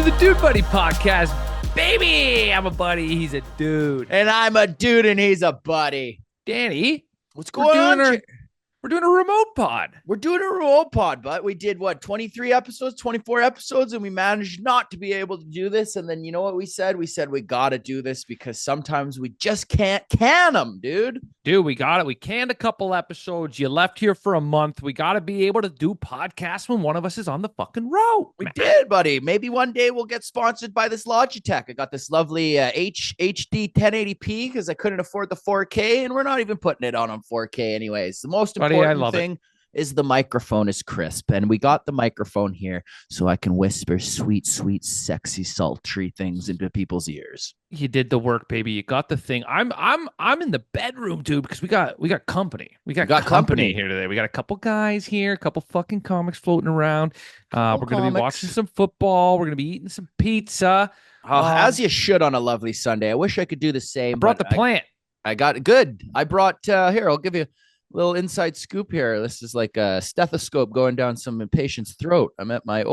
to the Dude Buddy podcast. Baby, I'm a buddy. He's a dude. And I'm a dude and he's a buddy. Danny, What's going on? We're doing a remote pod. We're doing a remote pod, but we did 23 episodes, 24 episodes, and we managed not to be able to do this. And then you know what we said? We said we got to do this because sometimes we just can't can them, dude. Dude, we got it. We canned a couple episodes. You left here for a month. We got to be able to do podcasts when one of us is on the fucking road. We did, buddy. Maybe one day we'll get sponsored by this Logitech. I got this lovely HD 1080p because I couldn't afford the 4K, and we're not even putting it on 4K anyways. The most important thing is the microphone is crisp, and we got the microphone here so I can whisper sweet, sweet, sexy, sultry things into people's ears. You did the work, baby. You got the thing. I'm in the bedroom, dude, because we got company. We got company here today. We got a couple guys here, a couple fucking comics floating around. We're gonna be watching some football. We're gonna be eating some pizza. As you should on a lovely Sunday. I wish I could do the same. I brought the plant. I got it good. I brought here. I'll give you little inside scoop here. This is like a stethoscope going down some impatient's throat. I'm at my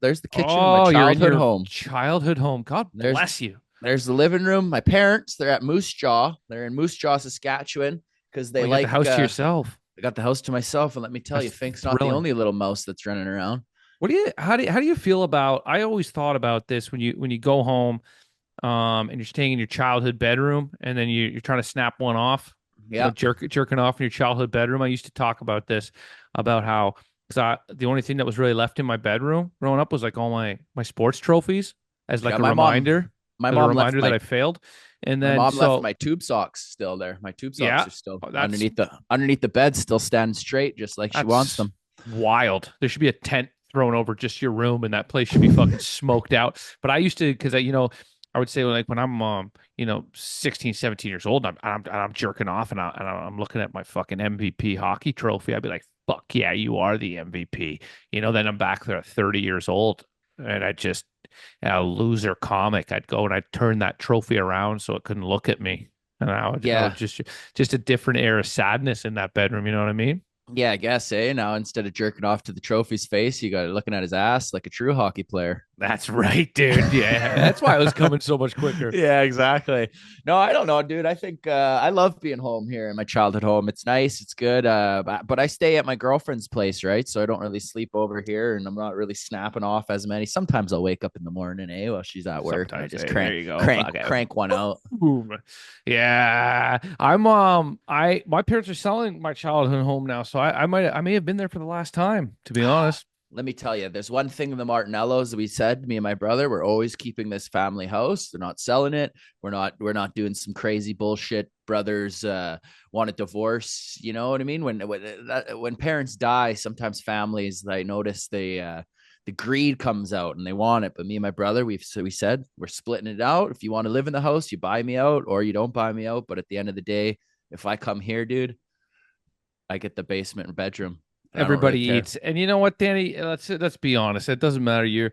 there's the kitchen, my childhood home. Childhood home. God bless you. There's the living room. My parents, they're at Moose Jaw. They're in Moose Jaw, Saskatchewan, because they like the house to yourself. I got the house to myself, and let me tell you, Fink's not the only little mouse that's running around. How do you feel about? I always thought about this when you go home, and you're staying in your childhood bedroom, and then you're trying to snap one off. Yeah, jerking off in your childhood bedroom. I used to talk about this, about how the only thing that was really left in my bedroom growing up was like all my sports trophies as like a reminder. My mom reminder that I failed, and then my mom left my tube socks still there. My tube socks are still underneath the bed, still standing straight, just like she wants them. Wild. There should be a tent thrown over just your room, and that place should be fucking smoked out. But I used to, because I would say like when I'm 16, 17 years old, and I'm jerking off, and I'm looking at my fucking MVP hockey trophy, I'd be like, fuck yeah, you are the MVP. Then I'm back there at 30 years old, and I just a loser comic. I'd go and I'd turn that trophy around so it couldn't look at me. And I would just a different air of sadness in that bedroom. You know what I mean? Yeah, I guess, now instead of jerking off to the trophy's face, you got looking at his ass like a true hockey player. That's right, dude. Yeah, that's why I was coming so much quicker. Yeah, exactly. No, I don't know, dude. I think I love being home here in my childhood home. It's nice. It's good. But I stay at my girlfriend's place, right? So I don't really sleep over here, and I'm not really snapping off as many. Sometimes I'll wake up in the morning, while she's at work. Sometimes, I just crank one out. Boom. Yeah, my parents are selling my childhood home now, so I may have been there for the last time, to be honest. Let me tell you, there's one thing in the Martinellos we said, me and my brother, we're always keeping this family house. They're not selling it. We're not doing some crazy bullshit. Brothers want a divorce. You know what I mean? When parents die, sometimes families, I notice the greed comes out and they want it. But me and my brother, we said we're splitting it out. If you want to live in the house, you buy me out, or you don't buy me out. But at the end of the day, if I come here, dude, I get the basement and bedroom. Everybody really eats, and you know what, Danny? Let's be honest. It doesn't matter. You're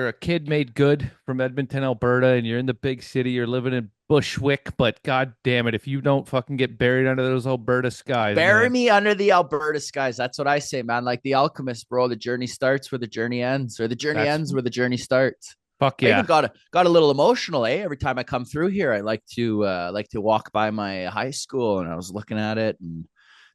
a kid made good from Edmonton, Alberta, and you're in the big city. You're living in Bushwick, but god damn it, if you don't fucking get buried under those Alberta skies, bury me under the Alberta skies. That's what I say, man. Like the Alchemist, bro. The journey starts where the journey ends, or the journey ends where the journey starts. Fuck yeah! I even got a little emotional, Every time I come through here, I like to walk by my high school, and I was looking at it and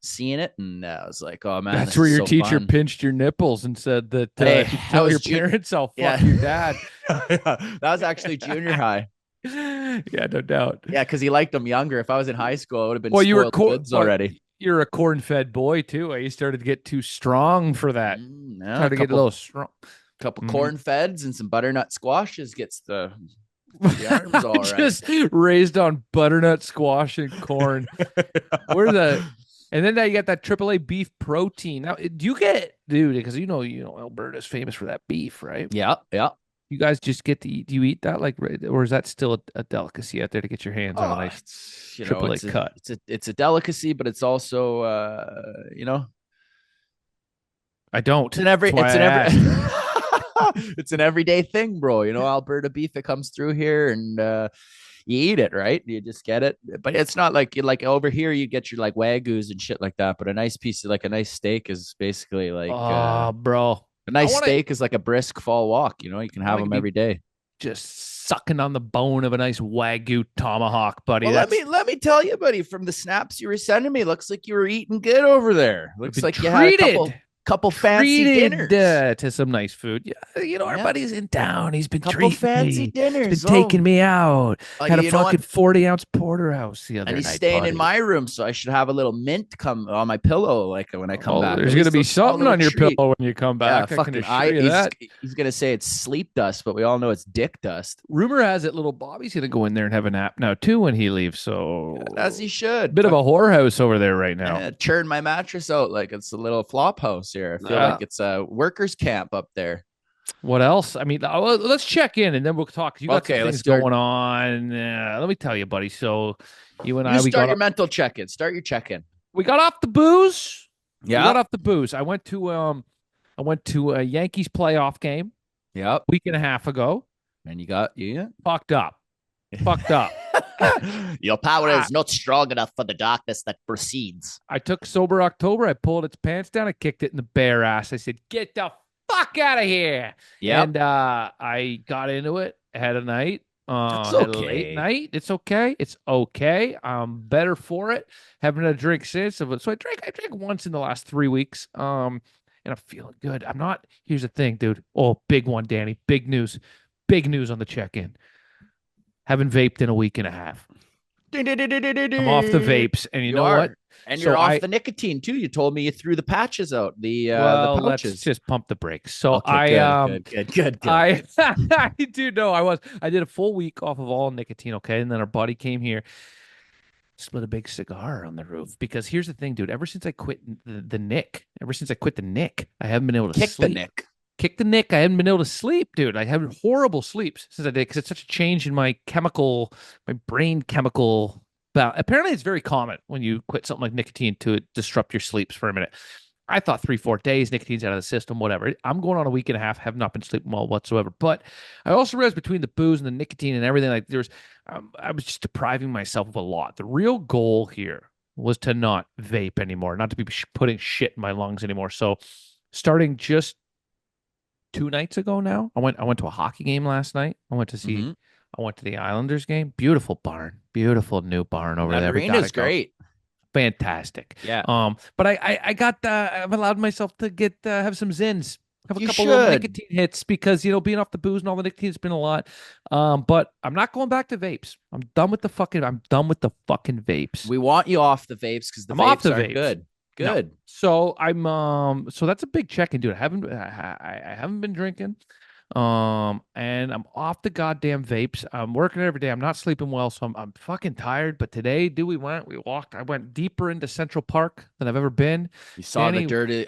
seeing it, and I was like, oh man, that's where your teacher pinched your nipples and said that tell your parents I'll fuck your dad. That was actually junior high. Yeah, no doubt. Yeah, because he liked them younger. If I was in high school, I would have been spoiled kids already. You're a corn-fed boy too. You started to get too strong for that. Try to get a little strong. Couple corn feds and some butternut squashes gets the arms all right. Just raised on butternut squash and corn. And then now you got that AAA beef protein. Now, do you get, dude? Because Alberta's famous for that beef, right? Yeah. You guys just get to eat. Do you eat that or is that still a delicacy out there to get your hands on a nice AAA cut? It's a delicacy, but it's also I don't. It's an everyday thing, bro. Alberta beef that comes through here, and you eat it, right? You just get it. But it's not like over here you get your like Wagyus and shit like that. But a nice piece of a nice steak is basically like bro. A I nice want to steak is like a brisk fall walk. You know, you can I have want to them be every day. just sucking on the bone of a nice Wagyu tomahawk, buddy. Well, let me That's let me tell you, buddy. From the snaps you were sending me, looks like you were eating good over there. I've Looks been like you had a couple treated. couple fancy Treated dinners. to some nice food. Yeah, our Yeah, buddy's in town. He's been couple treating fancy me. He's been dinners. taking Oh, me out. Had a you know what? fucking 40-ounce porterhouse the And other he's night, staying in buddy. my room, so I should have a little mint come on my pillow, like when I come Oh, back. there's At gonna least be a small something little on your treat. pillow when you come Yeah, back. I can fucking assure you he's that. he's gonna say it's sleep dust, but we all know it's dick dust. Rumor has it little Bobby's gonna go in there and have a nap now too when he leaves. As So he should. bit of a whorehouse over there right now. Churn my mattress out like it's a little flop house here. I feel like Uh, it's a workers' camp up there. what else? I mean, let's check in and then we'll talk. You got some Okay, let's things start. going on. Let me tell you, buddy. So you and You I, start your mental check-in. Start your check-in. we got off the booze. We got Yep. off the booze. I went to a Yankees playoff game Yep. week and a half ago. And you got yeah. Fucked up. Fucked up. Your power I, is not strong enough for the darkness that proceeds. I took sober October. I pulled its pants down. I kicked it in the bare ass. I said, "Get the fuck out of here!" Yep. And I got into it. Had a night. It's Had a late okay. night. It's okay. It's okay. I'm better for it. Haven't had a drink since. So I drank. I drank once in the last 3 weeks. And I'm feeling good. I'm not. Here's the thing, dude. Oh, big one, Danny. Big news. Big news on the check-in. Haven't vaped in a week and a half. I'm off the vapes, and you know are. what? And So you're off the nicotine too. You told me you threw the patches out, the let's pouches. just pump the brakes. So Okay, good. I I do know I did a full week off of all nicotine, okay? And then our buddy came here, split a big cigar on the roof. Because here's the thing, dude. Ever since I quit the nick, I haven't been able to Kick the sleep. nick. Kick the nick. I haven't been able to sleep, dude. I have horrible sleeps since I did because it's such a change in my brain chemical. Apparently, it's very common when you quit something like nicotine to disrupt your sleeps for a minute. I thought 3-4 days, nicotine's out of the system, whatever. I'm going on a week and a half, have not been sleeping well whatsoever. But I also realized between the booze and the nicotine and everything, like I was just depriving myself of a lot. The real goal here was to not vape anymore, not to be putting shit in my lungs anymore. So starting just 2 nights ago now, I went to a hockey game last night. I went to the Islanders game. Beautiful barn, beautiful new barn over That there. arena's great. Fantastic. Yeah. But I got I've allowed myself to get have some zins, have a You couple little should. nicotine hits because being off the booze and all the nicotine has been a lot. But I'm not going back to vapes. I'm done with the fucking vapes. We want you off the vapes because the I'm off vapes the are vapes. good. No. Good. So so that's a big check-in, dude. I haven't been drinking. And I'm off the goddamn vapes. I'm working every day. I'm not sleeping well, so I'm fucking tired. But today, dude, we walked. I went deeper into Central Park than I've ever been. You saw Danny, the dirty.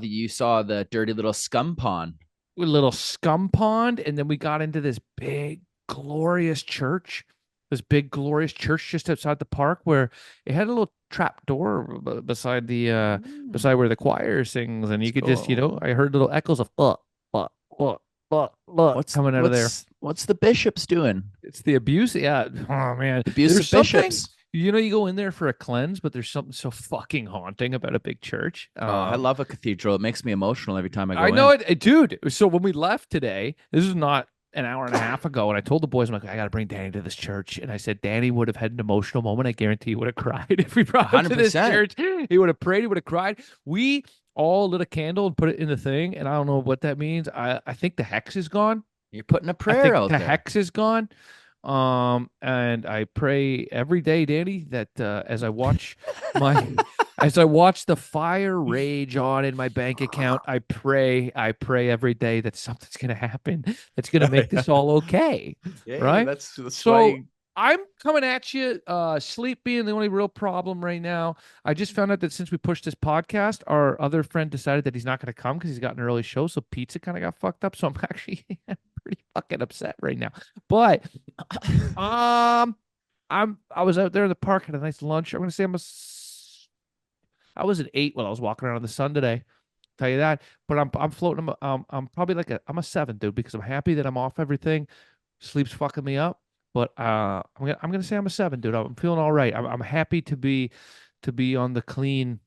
You saw the dirty little scum pond. a little scum pond, and then we got into this big, glorious church. This big, glorious church just outside the park where it had a little trap door beside beside where the choir sings, and you could just, I heard little echoes of coming out of there. What's the bishops doing? It's the abuse. Yeah. Oh man. Abuse of bishops. You go in there for a cleanse, but there's something so fucking haunting about a big church. I love a cathedral. It makes me emotional every time I go in. I know it, dude. So when we left today, this is not an hour and a half ago, and I told the boys, I'm like, I got to bring Danny to this church. And I said, Danny would have had an emotional moment. I guarantee he would have cried if we brought him to this 100%. church. He would have prayed. He would have cried. We all lit a candle and put it in the thing, and I don't know what that means. I think the hex is gone. You're putting a I prayer think out the there. hex is gone. And I pray every day, Danny, that as I watch the fire rage on in my bank account, I pray every day that something's gonna happen that's gonna make this all okay. Yeah, right? That's So why I'm coming at you, sleep being the only real problem right now. I just found out that since we pushed this podcast, our other friend decided that he's not going to come because he's got an early show. So pizza kind of got fucked up. So I'm actually pretty fucking upset right now. But I was out there in the park, had a nice lunch. I'm going to say I was at 8 while I was walking around in the sun today. Tell you that. But I'm floating. I'm probably I'm a 7, dude, because I'm happy that I'm off everything. Sleep's fucking me up. But I'm gonna say I'm a 7, dude. I'm feeling all right. I'm happy to be to be on the clean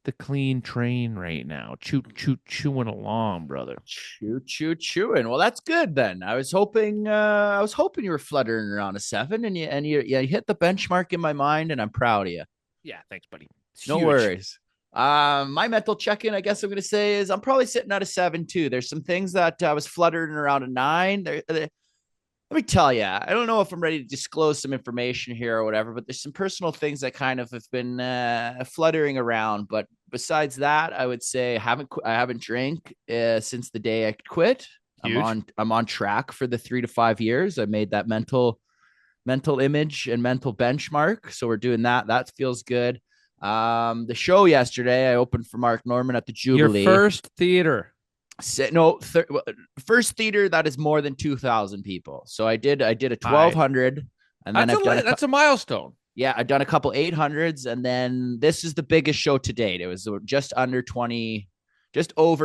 train right now. Chewing along, brother. Chewing. Well, that's good then. I was hoping you were fluttering around a 7, and you hit the benchmark in my mind, and I'm proud of you. Yeah, thanks, buddy. It's No huge. worries. My mental check-in, I guess I'm gonna say, is I'm probably sitting at a 7 too. There's some things that I was fluttering around a 9. Let me tell you, I don't know if I'm ready to disclose some information here or whatever, but there's some personal things that kind of have been fluttering around. But besides that, I would say I haven't drank since the day I quit. Huge. I'm on track for the 3 to 5 years. I made that mental image and mental benchmark, so we're doing that. That feels good. The show yesterday, I opened for Mark Norman at the Your Jubilee. first theater. No, first theater that is more than 2,000 people. So I did a 1,200, and then That's a milestone. I've done a couple 800s, and then this is the biggest show to date. It was just over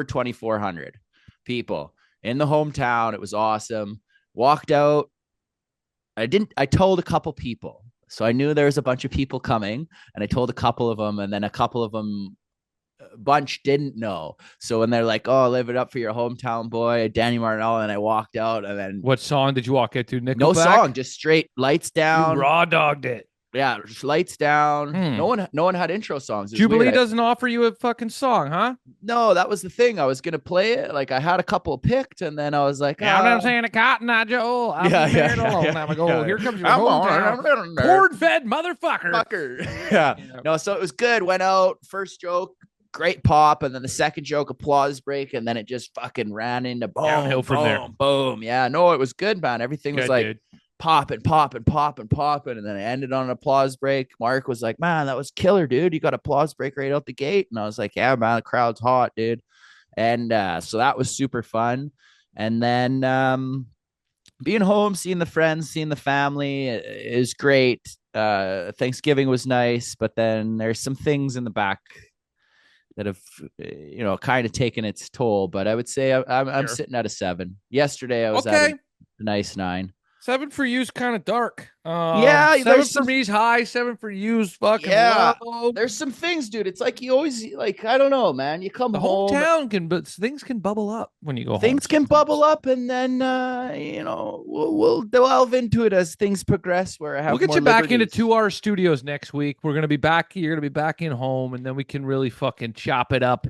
2,400 people in the hometown. It was awesome. Walked out. I told a couple people, so I knew there was a bunch of people coming, and I told a couple of them, and then a couple of them bunch didn't know. So when they're like, "Oh, live it up for your hometown boy, Danny Martinello," and I walked out, and then What song did you walk out to? Nickelback? no song, just straight lights You down. raw dogged it. Yeah, just lights down. No one had intro songs. Jubilee doesn't offer you a fucking song, huh? No, that was the thing. I was gonna play it. Like I had a couple picked, and then I was like, Yeah, I'm saying a Cotton Eye Joe. I'm married alone. I'm like, oh, here comes your hometown corn-fed motherfucker. Yeah. No, so it was good. Went out, first joke, great pop, and then the second joke, applause break, and then it just fucking ran into boom, downhill from there. Boom. Yeah, no, it was good, man. Everything was like dude. popping, and then I ended on an applause break. Mark was like, "Man, that was killer, dude. You got applause break right out the gate." And I was like, "Yeah, man, the crowd's hot, dude." And so that was super fun. And then being home, seeing the friends, seeing the family is great. Thanksgiving was nice, but then there's some things in the back that have kind of taken its toll. But I would say I'm sitting at a 7. Yesterday I was at a nice 9. 7 for you is kind of dark. Yeah, 7 for me is high. 7 for you is fucking low. There's some things, dude. It's like you always I don't know, man. You come home, hometown but things can bubble up when you go home. Things can bubble up, and then we'll delve into it as things progress. Where I have we'll get you back into 2-hour studios next week. We're gonna be back. You're gonna be back in home, and then we can really fucking chop it up.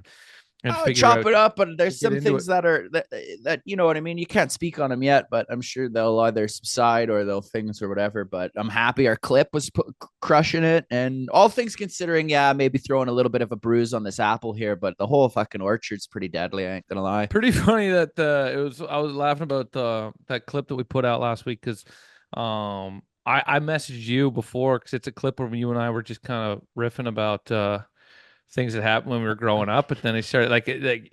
Chop it up, but there's some things that you know what I mean. You can't speak on them yet, but I'm sure they'll either subside or they'll things or whatever. But I'm happy our clip was crushing it, and all things considering, yeah, maybe throwing a little bit of a bruise on this apple here, but the whole fucking orchard's pretty deadly. I ain't gonna lie. Pretty funny that I was laughing about that clip that we put out last week because I messaged you before because it's a clip where you and I were just kind of riffing about things that happened when we were growing up, but then I started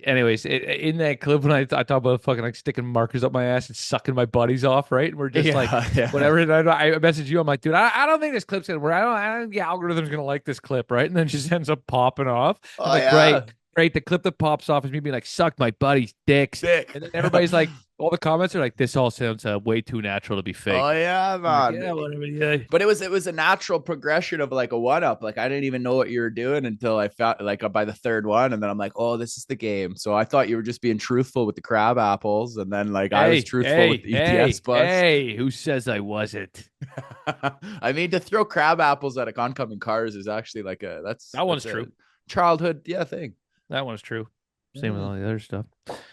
anyways, in that clip when I talk about fucking like sticking markers up my ass and sucking my buddies off, right? And we're just whatever. And I messaged you, I'm like, dude, I don't think this clip's gonna work. I don't think the algorithm's gonna like this clip, right? And then she just ends up popping off. Great. The clip that pops off is me being like, suck my buddy's dicks. And then everybody's like, all the comments are like, this all sounds way too natural to be fake. Oh yeah, man. Like, yeah, whatever. Yeah. But it was a natural progression of like a 1-up. Like I didn't even know what you were doing until I felt like by the third one, and then I'm like, oh, this is the game. So I thought you were just being truthful with the crab apples, and then I was truthful with the EPS bus. Hey, who says I wasn't? I mean, to throw crab apples at oncoming cars is actually that one's true. Childhood, thing. That one's true. Same with all the other stuff.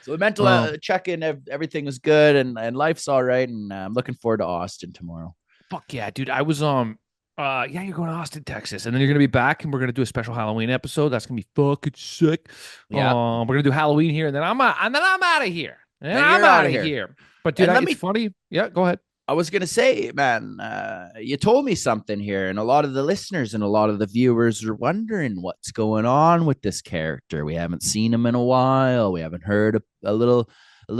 So the mental check-in, everything was good, and life's all right, and I'm looking forward to Austin tomorrow. Fuck yeah, dude! I was you're going to Austin, Texas, and then you're gonna be back, and we're gonna do a special Halloween episode. That's gonna be fucking sick. Yeah, we're gonna do Halloween here, and then I'm out of here. I'm out of here. But dude, it's funny. Yeah, go ahead. I was gonna say, man, you told me something here, and a lot of the listeners and a lot of the viewers are wondering what's going on with this character. We haven't seen him in a while. We haven't heard a little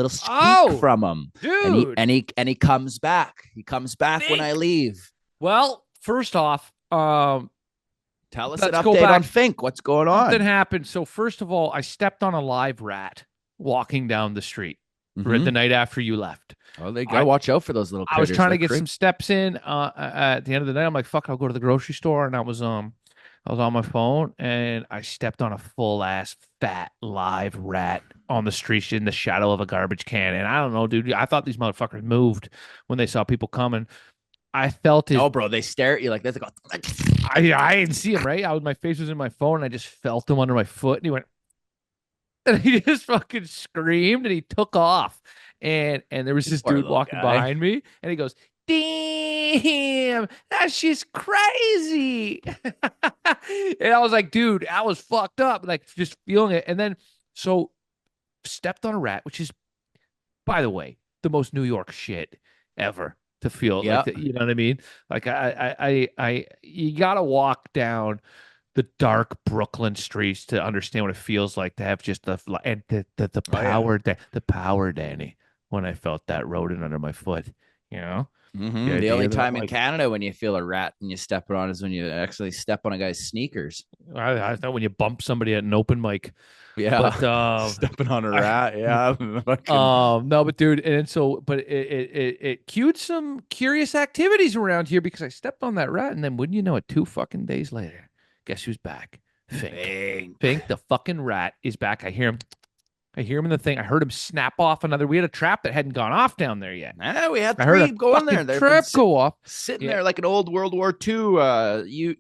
squeak from him, dude. And he comes back. He comes back when I leave. Well, first off, tell us an update on Fink. What's going on? Something happened. So first of all, I stepped on a live rat walking down the street the night after you left. Oh, they gotta watch out for those little critters. I was trying to get some steps in at the end of the night. I'm like, fuck, I'll go to the grocery store. And I was I was on my phone and I stepped on a full ass fat live rat on the street in the shadow of a garbage can. And I don't know, dude. I thought these motherfuckers moved when they saw people coming. I felt his. No, bro, they stare at you like this. They go, I didn't see him, right. My face was in my phone and I just felt him under my foot and he went and he just fucking screamed and he took off. And there was this poor dude little walking guy. behind me and he goes, "Damn, that's just crazy." And I was like, dude, I was fucked up, like just feeling it. And then so stepped on a rat, which is, by the way, the most New York shit ever to feel like Yeah. that. You know what I mean? Like you gotta walk down the dark Brooklyn streets to understand what it feels like to have just the Oh yeah. power, the power, Danny. When I felt that rodent under my foot, you know, the The only idea that time in like Canada when you feel a rat and you step it on is when you actually step on a guy's sneakers. I thought when you bump somebody at an open mic, Yeah. but Stepping on a I rat. Yeah. Fucking. no, but dude, and so but it cued some curious activities around here because I stepped on that rat, and then wouldn't you know it, 2 fucking days later, guess who's back? Fink. Bang. Fink, the fucking rat, is back. I hear him. I hear him in the thing. I heard him snap off another. We had a trap that hadn't gone off down there yet. We had I heard three a going there. fucking They've been trap go off. sitting Yeah, there like an old World War II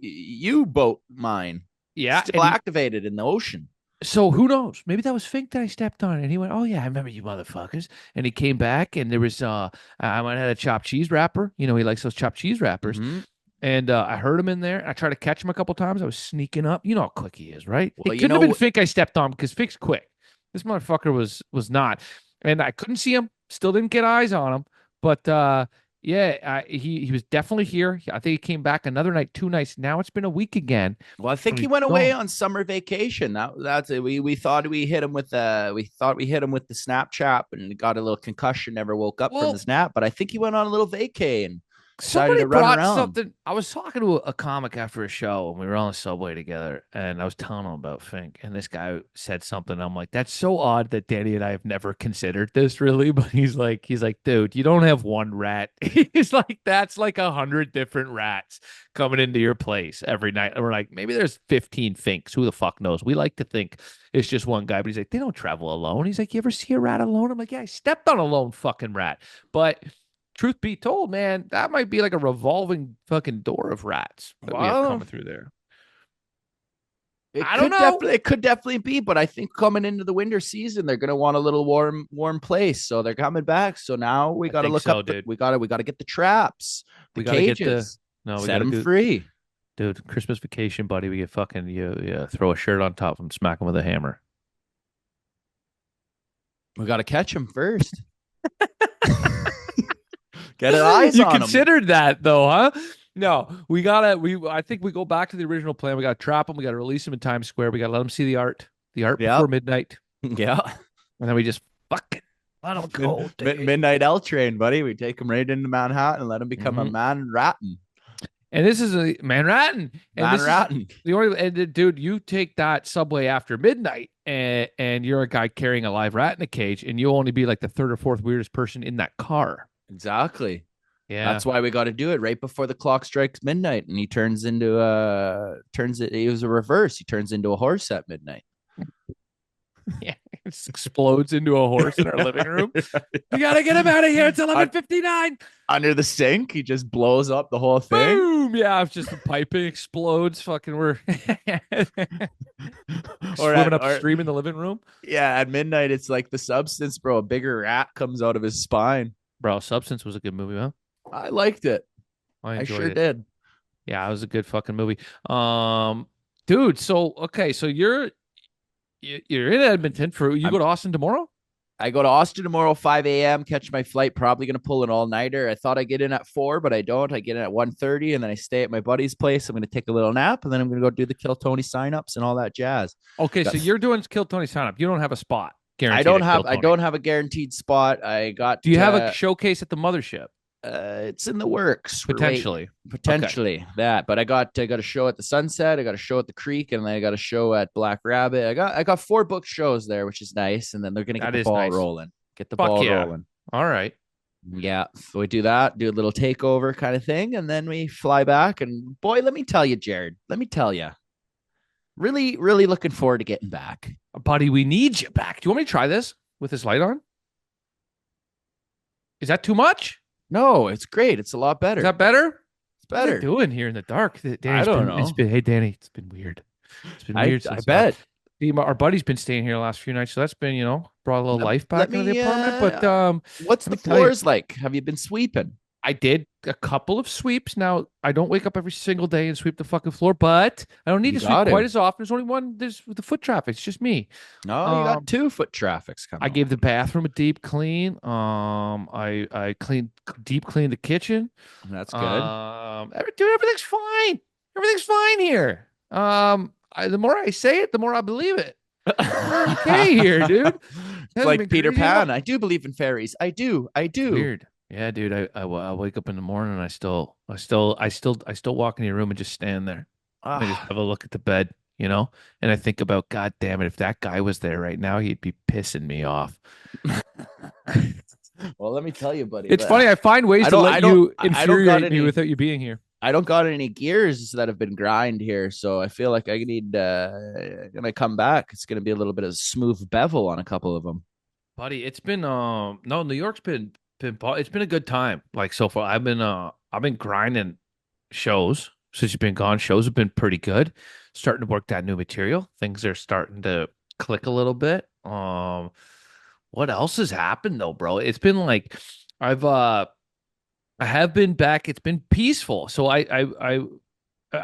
U-boat mine, yeah. still And he, activated in the ocean. so who knows? Maybe that was Fink that I stepped on. And he went, "Oh yeah, I remember you motherfuckers." And he came back, and there was I went and had a chopped cheese wrapper. You know, he likes those chopped cheese wrappers. Mm-hmm. And I heard him in there. I tried to catch him a couple times. I was sneaking up. You know how quick he is, right? Well, It you couldn't have been know, Fink I stepped on because Fink's quick. This motherfucker was not. And I couldn't see him. Still didn't get eyes on him. But yeah, he was definitely here. I think he came back another night, 2 nights. Now it's been a week again. well, I think And he he's went away gone. on summer vacation. That's it. We thought we hit him with the Snapchat and got a little concussion. Never woke up from the Well, snap, but I think he went on a little vacay and decided somebody to run brought around. something. I was talking to a comic after a show, and we were on the subway together, and I was telling him about Fink, and this guy said something. I'm like, that's so odd that Danny and I have never considered this really, but he's like, dude, you don't have one rat. He's like, that's like 100 different rats coming into your place every night. And we're like, maybe there's 15 Finks. Who the fuck knows? We like to think it's just one guy, but he's like, they don't travel alone. He's like, you ever see a rat alone? I'm like, yeah, I stepped on a lone fucking rat, but truth be told, man, that might be like a revolving fucking door of rats that we have Well, coming through there. it I don't could know. definitely it could definitely be, but I think coming into the winter season, they're gonna want a little warm place, so they're coming back. So now we I got to think look so, up dude. we got to get the traps, the We got to get the cages, no, we set got to them do, free. dude. Christmas vacation, buddy. We get fucking you throw a shirt on top and smack them with a hammer. We got to catch them first. Get an eyes You on them. considered that though, huh? No, we gotta. I think we go back to the original plan. We gotta trap them. We gotta release them in Times Square. We gotta let them see the art before Yep. midnight, Yeah. and then we just fucking let them go. Midnight L train, buddy. We take them right into Manhattan and let them become a Mhm. man ratting. And this is a Manhattan. And Man this is ratting. the only dude, you take that subway after midnight and you're a guy carrying a live rat in a cage, and you'll only be like the third or fourth weirdest person in that car. Exactly. Yeah. That's why we got to do it right before the clock strikes midnight, and he turns into He was a reverse. He turns into a horse at midnight. Yeah. It explodes into a horse in our living room. We gotta get him out of here. It's 11:59. Under the sink, he just blows up the whole thing. Boom. Yeah, it's just the piping explodes. Fucking we're Or swimming upstream in the living room. yeah, at midnight, it's like The Substance, bro. A bigger rat comes out of his spine. Bro, Substance was a good movie, huh? I liked it. I I enjoyed sure it. did. Yeah, it was a good fucking movie. Dude, so okay, so you're in Edmonton for you I'm go to Austin tomorrow? I go to Austin tomorrow, 5 a.m., catch my flight, probably going to pull an all-nighter. I thought I get in at 4, but I don't. I get in at 1:30, and then I stay at my buddy's place. I'm going to take a little nap, and then I'm going to go do the Kill Tony signups and all that jazz. Okay, so Got- you're doing Kill Tony sign up. You don't have a spot I guaranteed don't at Kill have I Tony. don't have a guaranteed spot. I got Do you have a showcase at the mothership? it's in the works. We're waiting. Potentially. Potentially that, but I got a show at the Sunset, I got a show at the Creek, and then I got a show at Black Rabbit. I got 4 booked shows there, which is nice, and then they're gonna get That the is ball nice. rolling. Get the Fuck ball yeah. rolling. All right. Yeah, so we do that, do a little takeover kind of thing, and then we fly back. And boy, let me tell you, Jared, let me tell you, Really, really looking forward to getting back. Buddy, we need you back. Do you want me to try this with this light on? Is that too much? No, it's great. It's a lot Is better. that better? It's What is it better. doing here in the dark? I Danny's don't been, know. hey, Danny, it's been weird. It's been I weird I since, bet. our buddy's been staying here the last few nights. So that's been, brought a little Let, life let back into the me. apartment. But, What's let the me tell you, floors like? Have you been sweeping? I did a couple of sweeps. Now, I don't wake up every single day and sweep the fucking floor, but I don't need You to sweep got quite to. as often. There's only one, there's the foot traffic. It's just me. No, you got Um, 2 foot traffics I coming gave the over. bathroom a deep clean. I deep cleaned the kitchen. That's good. Dude, everything's fine. Everything's fine here. The more I say it, the more I believe it. We're okay here, dude. It It's hasn't like been Peter crazy enough. Pan. I do believe in fairies. I do. I It's do. weird. Yeah, dude. I wake up in the morning and I still walk in your room and just stand there and I just Ah. have a look at the bed, and I think about, God damn it, if that guy was there right now, he'd be pissing me off. Well, let me tell you, buddy. It's funny. I find ways I to don't. let I don't. you I don't got infuriate me any. without you being here. I don't got any gears that have been grind here, so I feel like I need gonna come back. It's gonna be a little bit of smooth bevel on a couple of them. Buddy, it's been no, New York's been it's been a good time. Like so far, I've been grinding shows since you've been gone. Shows have been pretty good. Starting to work that new material. Things are starting to click a little bit. What else has happened though, bro? It's been like I've I have been back. It's been peaceful. So I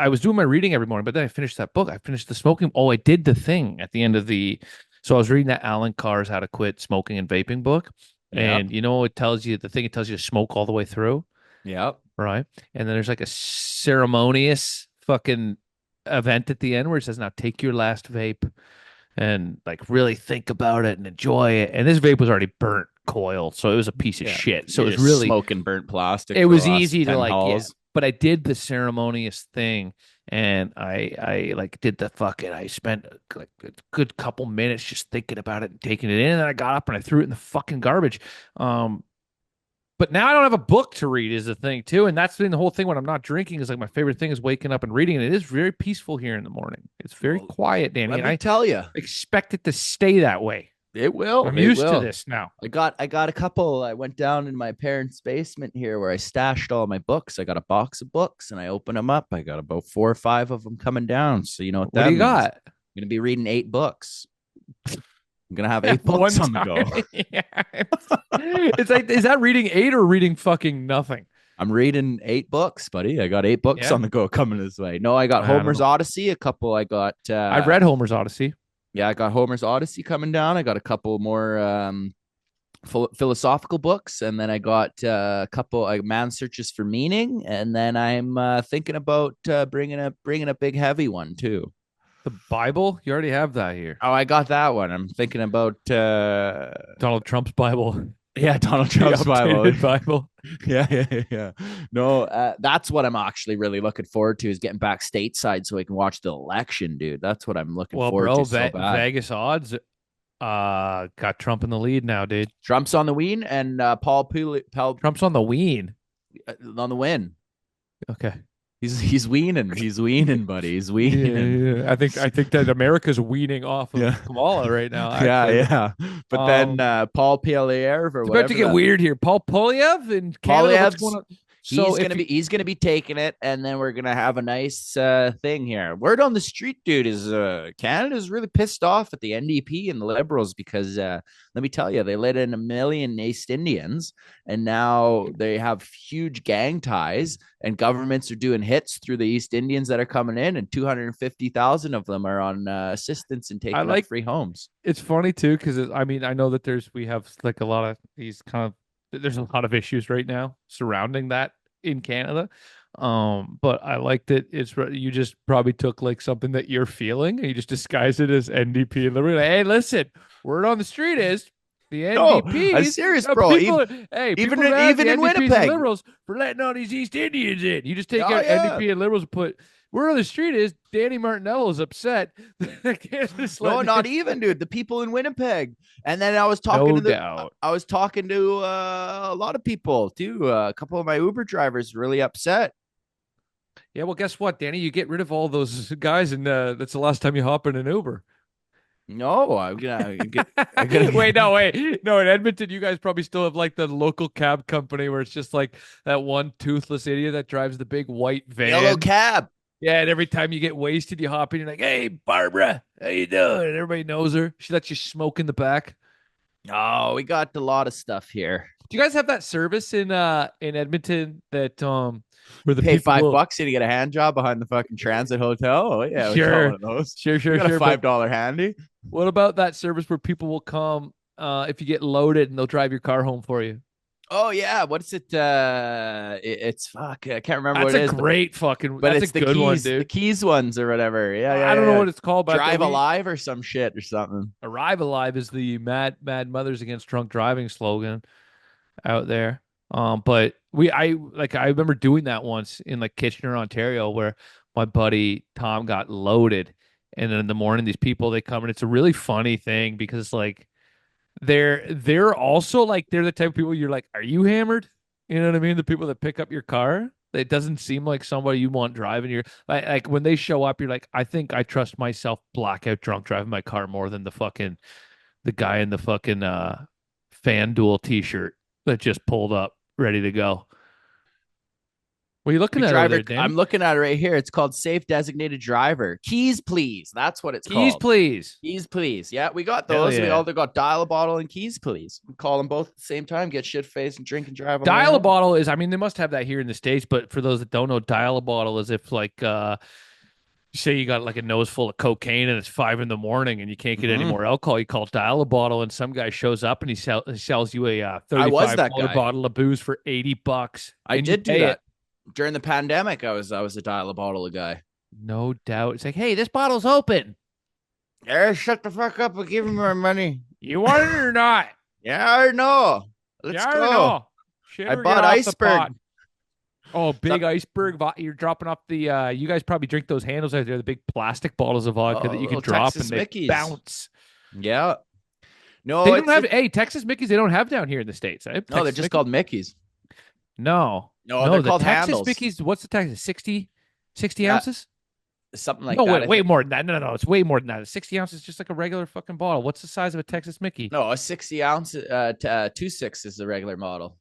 was doing my reading every morning, but then I finished that book. I finished the smoking. Oh, I did the thing at the end of the. So I was reading that Alan Carr's How to Quit Smoking and Vaping book, Yep. and it tells you the thing. It tells you to smoke all the way through, Yep. right? And then there's like a ceremonious fucking event at the end where it says, "Now take your last vape and like really think about it and enjoy it." And this vape was already burnt coil, so it was a piece of Yeah. shit. So it You're was just really smoking burnt plastic it for the was last easy to 10 like, yeah, hauls. but I did the ceremonious thing and I like did the fucking I spent like a good couple minutes just thinking about it and taking it in, and then I got up and I threw it in the fucking garbage. Um but now I don't have a book to read is the thing too, and that's been the whole thing when I'm not drinking is like my favorite thing is waking up and reading, and it is very peaceful here in the morning. It's very Well, quiet, Danny, let and me I tell you, expect it to stay that way. it will. I'm It used to will. this now. I got a couple. I went down in my parents' basement here where I stashed all my books. I got a box of books and I open them up. I got about 4 or 5 of them coming down. So you know what What do that you means. got? I'm gonna be reading 8 books. I'm gonna have At eight books one on the time. go. Yeah. It's like, is that reading eight or reading fucking nothing? I'm reading 8 books, buddy. I got 8 books Yeah. on the go coming this way. No, I got I don't Homer's know. Odyssey, a couple. I got I've read Homer's Odyssey. yeah, I got Homer's Odyssey coming down. I got a couple more philosophical books, and then I got a couple Man Searches for Meaning, and then I'm thinking about bringing a big heavy one too. The Bible, you already have that here. Oh, I got that one. I'm thinking about Donald Trump's Bible, yeah, Donald the Trump's Bible. updated Bible. Yeah. No, that's what I'm actually really looking forward to is getting back stateside so I can watch the election, dude. That's what I'm looking Well, forward bro, to so bad. Vegas odds got Trump in the lead now, dude. Trump's on the win and Paul Trump's on the ween. on the win. Okay. He's weaning. He's weaning, buddy. He's Yeah, weaning. yeah. I think that America's weaning off of Yeah. Kamala right now, Yeah, actually. yeah. But then Um, Paul Poilievre or it's about to whatever get that weird here. Paul Polyev in Canada. What's Poilievre's going on? So if you, he's gonna be taking it, and then we're gonna have a nice thing here. Word on the street, dude, is Canada's really pissed off at the NDP and the Liberals because let me tell you, they let in 1 million East Indians, and now they have huge gang ties, and governments are doing hits through the East Indians that are coming in, and 250,000 of them are on assistance and I taking up like free homes. it's funny too because I mean I know that we have like a lot of these kind of there's a lot of issues right now surrounding that in Canada. But I like that you just probably took like something that you're feeling and you just disguised it as NDP and Liberal. Hey, listen, word on the street is the No, I'm NDPs, serious, bro. people are mad at the Even in NDPs and Winnipeg. Liberals for letting all these East Indians in. You just take Oh out yeah. NDP and Liberals and put word on the street is Danny Martinello is upset that Canada's No, letting not even, dude. The people in Winnipeg. And then no doubt. I was talking to a lot of people too. A couple of my Uber drivers really upset. Yeah, well, guess what, Danny? You get rid of all those guys, and that's the last time you hop in an Uber. No, I'm gonna Wait, get no, wait. No, in Edmonton, you guys probably still have like the local cab company where it's just like that one toothless idiot that drives the big white yellow van. cab. Yeah, and every time you get wasted, you hop in, you're like, "Hey, Barbara, how you doing?" And everybody knows her. She lets you smoke in the back. Oh, we got a lot of stuff here. Do you guys have that service in Edmonton that where You the pay people five will bucks and you get a hand job behind the fucking transit hotel. Oh yeah, we got one sure, of those. sure, We sure, got a sure, but $5 handy. what about that service where people will come if you get loaded and they'll drive your car home for you? Oh yeah, what's it? It's fuck. I can't remember That's what a it is, great fucking. but That's a it's good one, the dude. keys ones or whatever. Yeah, yeah, I don't know yeah, yeah. what it's called, but Drive we Alive or some shit or something. Arrive Alive is the Mad Mothers Against Drunk Driving slogan out there. But I remember doing that once in like Kitchener, Ontario, where my buddy Tom got loaded, and then in the morning these people they come and it's a really funny thing because like they're also like they're the type of people you're like, are you hammered? You know what I mean? The people that pick up your car. It doesn't seem like somebody you want driving your like when they show up, you're like, I think I trust myself blackout drunk driving my car more than the guy in the fucking FanDuel t-shirt that just pulled up ready to go. What are you looking We at over driver. there, Danny? I'm looking at it right here. It's called Safe Designated Driver. Keys, please. That's what it's Keys, called. please. Keys, please. Yeah, we got Hell those. We yeah. all got dial a bottle and keys, please. We call them both at the same time. Get shit faced and drink and drive on the way Dial a home. bottle is, I mean, they must have that here in the States, but for those that don't know, dial a bottle is if like say you got like a nose full of cocaine and it's 5 in the morning and you can't get any Mm-hmm. more alcohol, you call dial a bottle and some guy shows up and he sells you a I was that $35 guy. bottle of booze for $80 I and you did do pay it. that during the pandemic. I was a dial a bottle guy. No doubt. It's like, hey, this bottle's open. Yeah, shut the fuck up and give me my money. You want it or not? Yeah, I know. Let's Yeah, I go. know. Shit I or get bought off the pot. iceberg. Oh, big Some, iceberg. You're dropping off the, you guys probably drink those handles out there, the big plastic bottles of vodka that oh, you can little drop and Texas they Mickeys. bounce. Yeah. No, They don't it's have, it. hey, Texas Mickeys, they don't have down here in the States. Eh? No, they're Texas just Mickey? called Mickeys. No, No, they're no, the called Texas handles. Mickeys, what's the Texas? 60 Yeah, ounces? something like No, that. wait, I way think. more than that. No, no, no, it's way more than that. 60 ounces is just like a regular fucking bottle. What's the size of a Texas Mickey? No, a 60 ounce 2.6 is the regular model.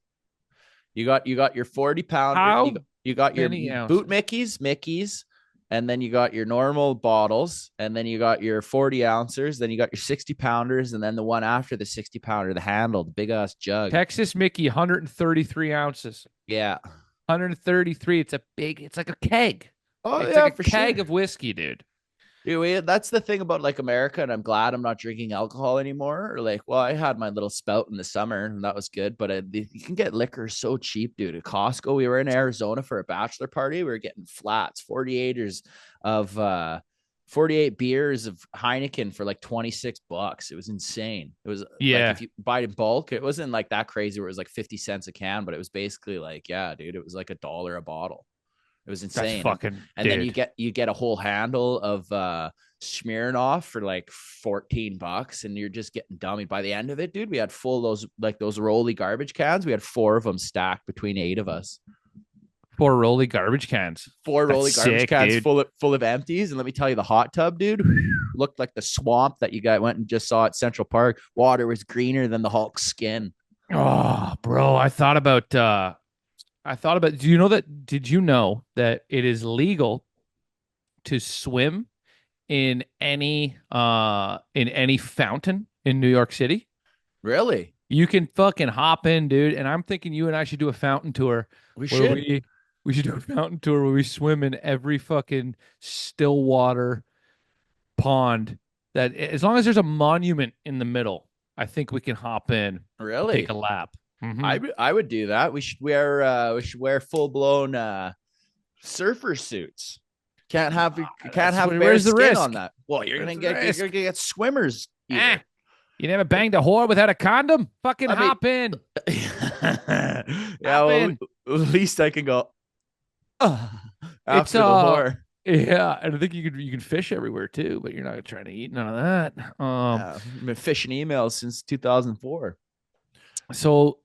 You got your 40 pounder. You How got, you got your many boot ounces? Mickeys, and then you got your normal bottles, and then you got your 40 ounces, then you got your 60 pounders, and then the one after the 60 pounder, the handle, the big ass jug. Texas Mickey, 133 ounces. Yeah. 133. It's like a keg. Oh It's like yeah, a for keg sure. of whiskey, dude. Dude, that's the thing about like America, and I'm glad I'm not drinking alcohol anymore. Or like, well, I had my little spout in the summer, and that was good. But you can get liquor so cheap, dude. At Costco, we were in Arizona for a bachelor party. We were getting flats, 48ers of 48 beers of Heineken for like $26. It was insane. It was like Yeah, if you buy it in bulk, it wasn't like that crazy where it was like 50 cents a can, but it was basically like, yeah, dude, it was like $1 a bottle. It was that's insane. And fucking and then you dude. get a whole handle of Smirnoff for like $14 and you're just getting dummied. By the end of it, dude, we had full those rolly garbage cans. We had four of them stacked between eight of us. Four rolly garbage cans. Four That's rolly garbage sick, cans dude. full of empties. And let me tell you, the hot tub, dude, looked like the swamp that you guys went and just saw at Central Park. Water was greener than the Hulk's skin. Oh, bro, do you know that did you know that it is legal to swim in any fountain in New York City? Really? You can fucking hop in, dude. And I'm thinking you and I should do a fountain tour We where should. we should do a fountain tour where we swim in every fucking still water pond that as long as there's a monument in the middle, I think we can hop in and take Really? a lap. I would do that. We should wear full blown surfer suits. Can't have bare Where's the skin on risk? that. Well, you're Where's gonna the get you're gonna risk? get swimmers Ah, ear. you never banged a whore without a condom? Fucking Let me. hop in. Yeah, Hop well, in. at least I can go It's after the whore. yeah, and I think you can fish everywhere too, but you're not trying to eat none of that. I've been fishing emails since 2004. So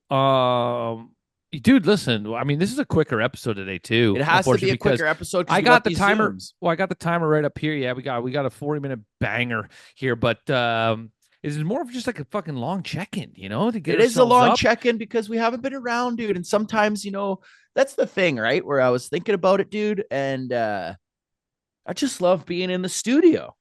Dude, listen. I mean, this is a quicker episode today too. It has to be Unfortunately, a because quicker episode because I we got got the these timer. Zooms. Well, I got the timer right up here. Yeah, we got a 40-minute banger here, but this is more of just like a fucking long check-in, to get It is a ourselves long up. check in because we haven't been around, dude. And sometimes, that's the thing, right? Where I was thinking about it, dude. And I just love being in the studio.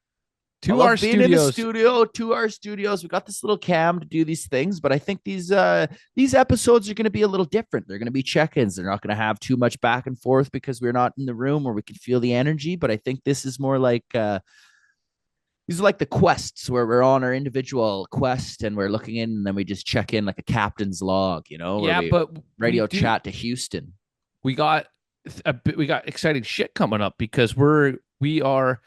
I To our love being in the studios. studio, to our studios. We got this little cam to do these things, but I think these episodes are going to be a little different. They're going to be check-ins. They're not going to have too much back and forth because we're not in the room where we can feel the energy. But I think this is more like these are like the quests where we're on our individual quest and we're looking in, and then we just check in like a captain's log, where Yeah, we but we radio do. chat to Houston. We got we got exciting shit coming up because we are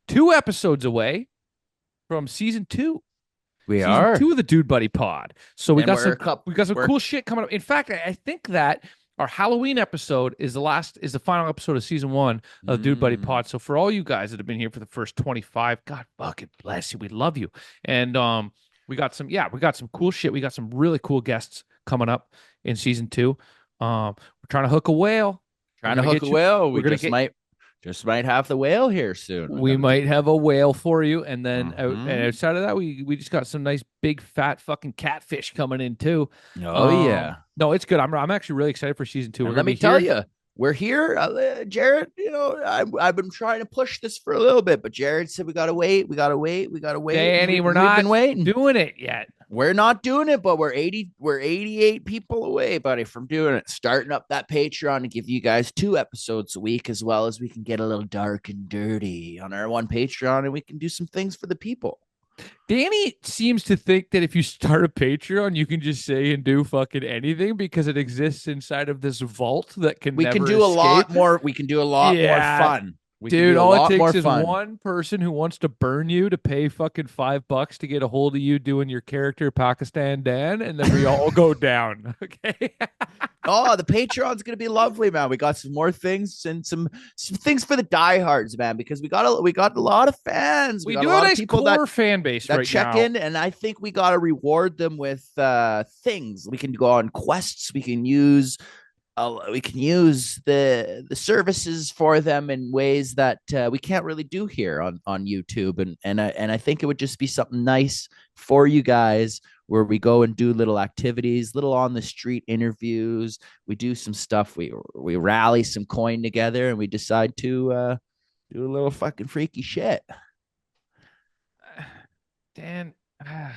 2 episodes away from season two. We Season are, two of the Dude Buddy Pod. So and we're a we got some we're cool shit coming up. In fact, I think that our Halloween episode is the final episode of season one of the Dude Buddy mm, Pod. So for all you guys that have been here for the first 25, God fucking bless you. We love you. And we got some cool shit. We got some really cool guests coming up in season two. We're trying to hook a whale. trying to hook a whale. We're We gonna just get might have the whale here soon. we might have a whale for you, and then and Mhm. outside of that, we just got some nice big fat fucking catfish coming in too. Oh yeah. No, it's good. I'm actually really excited for season two. And We're let gonna me be tell here. you, we're here, Jared. I've been trying to push this for a little bit, but Jared said we gotta wait, we gotta wait, we gotta wait. Danny, we're We've not been waiting. doing it yet. We're not doing it, but we're 88 people away, buddy, from doing it. Starting up that Patreon to give you guys 2 episodes a week, as well as we can get a little dark and dirty on our one Patreon, and we can do some things for the people. Danny seems to think that if you start a Patreon, you can just say and do fucking anything because it exists inside of this vault that can We never can do a escape. lot more. We can do a lot more Yeah, fun. We can dude, do a all it lot more takes is fun. one person who wants to burn you to pay fucking $5 to get a hold of you doing your character Pakistan Dan, and then we all go down. Okay. Oh, the Patreon's gonna be lovely, man. We got some more things and some things for the diehards, man, because we got a lot of fans. We got do a have lot a of nice people core fan base that right check now. in, and I think we got to reward them with things. We can go on quests. We can use the services for them in ways that we can't really do here on YouTube, and I think it would just be something nice for you guys where we go and do little activities, little on the street interviews. We do some stuff. We rally some coin together, and we decide to do a little fucking freaky shit. Dan, I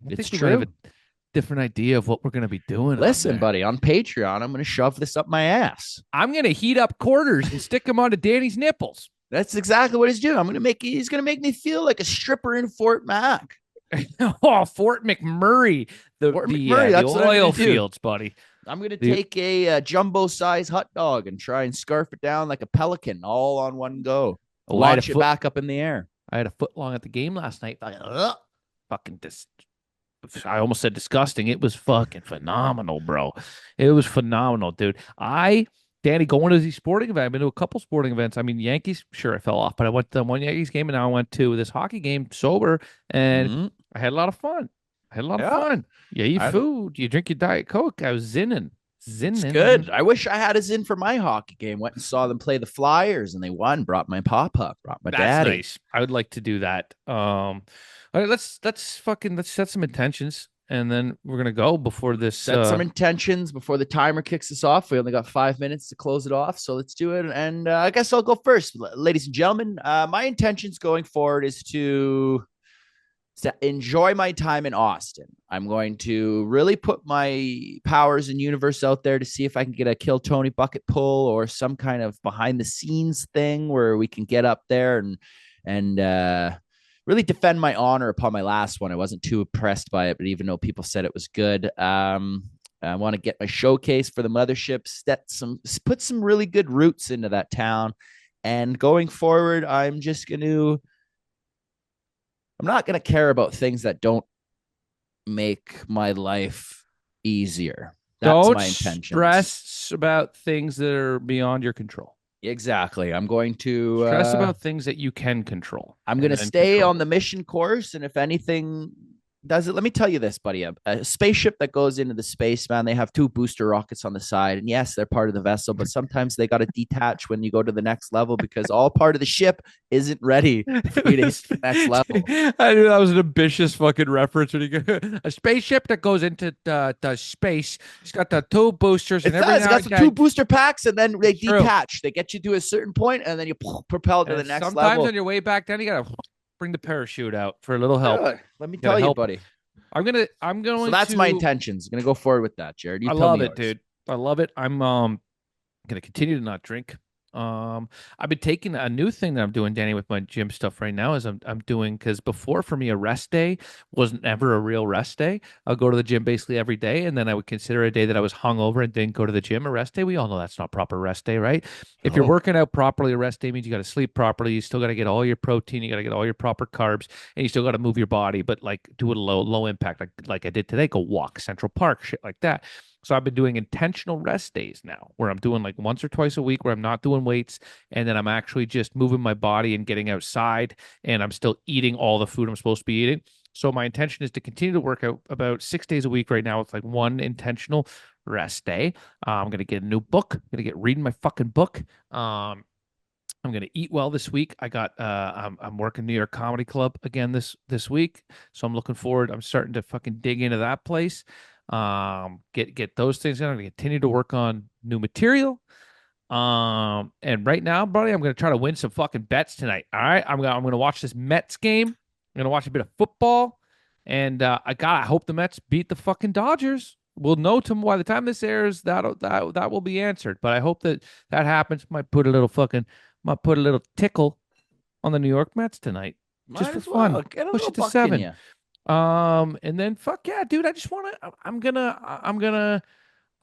It's think we might have true. a different idea of what we're going to be doing on Listen, there. buddy, on Patreon, I'm going to shove this up my ass. I'm going to heat up quarters and stick them onto Danny's nipples. That's exactly what he's doing. He's going to make me feel like a stripper in Fort Mac. Oh, Fort McMurray, Fort McMurray, the that's what I'm oil gonna do. fields, buddy. I'm going to take a jumbo size hot dog and try and scarf it down like a pelican all on one go. Oh, I had Launch it back up in the air. I had a foot long at the game last night. Fucking I almost said disgusting. It was fucking phenomenal, bro. It was phenomenal, dude. Danny, going to these sporting events. I've been to a couple sporting events. I mean, Yankees, sure, I fell off, but I went to one Yankees game and now I went to this hockey game sober, and I had a lot of fun. I had a lot of fun. You eat food, you drink your Diet Coke. I was zinning. It's good. I wish I had a zin for my hockey game. Went and saw them play the Flyers, and they won. Brought my papa. Brought my That's daddy. nice. I would like to do that. All right, let's set some intentions, and then we're gonna go before this. Set some intentions before the timer kicks us off. We only got 5 minutes to close it off, so let's do it. And I guess I'll go first, ladies and gentlemen. My intentions going forward is to enjoy my time in Austin. I'm going to really put my powers and universe out there to see if I can get a Kill Tony bucket pull or some kind of behind the scenes thing where we can get up there and really defend my honor upon my last one. I wasn't too impressed by it, but even though people said it was good, I want to get my showcase for the mothership, put some really good roots into that town. And going forward, I'm not going to care about things that don't make my life easier. That's don't my intention. Stress about things that are beyond your control. Exactly. I'm going to stress about things that you can control. I'm going to stay on the mission course. And if anything Does it? Let me tell you this, buddy. A spaceship that goes into the space, man, they have two booster rockets on the side. And yes, they're part of the vessel, but sometimes they got to detach when you go to the next level because all part of the ship isn't ready for you to hit the next level. I knew that was an ambitious fucking reference. When you go, a spaceship that goes into the space, it's got the two boosters, and It every does. It now got and the two then, booster packs, and then they true. detach. They get you to a certain point, and then you propel to the And next sometimes level. on your way back down, you gotta bring the parachute out for a little help. Let me Gotta tell you, help. buddy. I'm So going that's my to. intentions. Gonna go forward with that, Jared. You I tell me love it, yours. dude. I love it. I'm gonna continue to not drink. I've been taking a new thing that I'm doing, Danny, with my gym stuff right now. Is I'm doing because before for me a rest day wasn't ever a real rest day. I'll go to the gym basically every day, and then I would consider a day that I was hungover and didn't go to the gym a rest day. We all know that's not proper rest day, right? If you're Oh, working out properly, a rest day means you got to sleep properly. You still got to get all your protein, you got to get all your proper carbs, and you still got to move your body, but like do it low impact, like I did today. Go walk Central Park, shit like that. So I've been doing intentional rest days now where I'm doing like once or twice a week where I'm not doing weights and then I'm actually just moving my body and getting outside and I'm still eating all the food I'm supposed to be eating. So my intention is to continue to work out about 6 days a week right now with like one intentional rest day. I'm going to get a new book. I'm going to get reading my fucking book. I'm going to eat well this week. I'm working New York Comedy Club again this week. So I'm looking forward. I'm starting to fucking dig into that place. Get those things done. I'm going to continue to work on new material. And right now, buddy, I'm gonna try to win some fucking bets tonight. All right, I'm gonna watch this Mets game. I'm gonna watch a bit of football, and I hope the Mets beat the fucking Dodgers. We'll know by the time this airs that will be answered. But I hope that happens. Might put a little tickle on the New York Mets tonight, just might for as well fun. get a Push little it to buck in 7. you. And then fuck yeah, dude. I just wanna.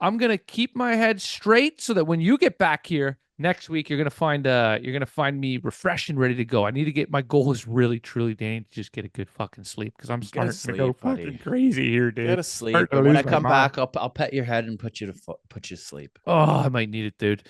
I'm gonna keep my head straight so that when you get back here next week, you're gonna find me refreshed and ready to go. I need to get my goal is really truly, Danny, to just get a good fucking sleep because I'm Get to starting to go sleep, fucking buddy. crazy here, Get dude. to sleep, Starting and to when lose I my come mind. back, I'll pet your head and put you to sleep. Oh, I might need it, dude.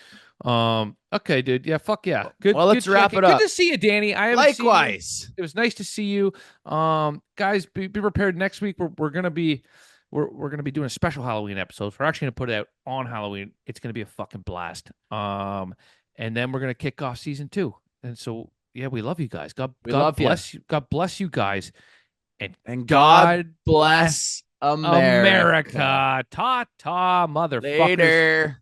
Okay, dude. Yeah, fuck yeah. Well, Good let's wrap checking. it Good up. to see you, Danny. I haven't seen you. Likewise. It was nice to see you. Guys, be prepared. Next week we're gonna be we're gonna be doing a special Halloween episode. We're actually gonna put it out on Halloween. It's gonna be a fucking blast. And then we're gonna kick off season 2. And so yeah, we love you guys. We love you. God bless you guys. And And God God bless bless America. America. Ta ta, motherfuckers. Later.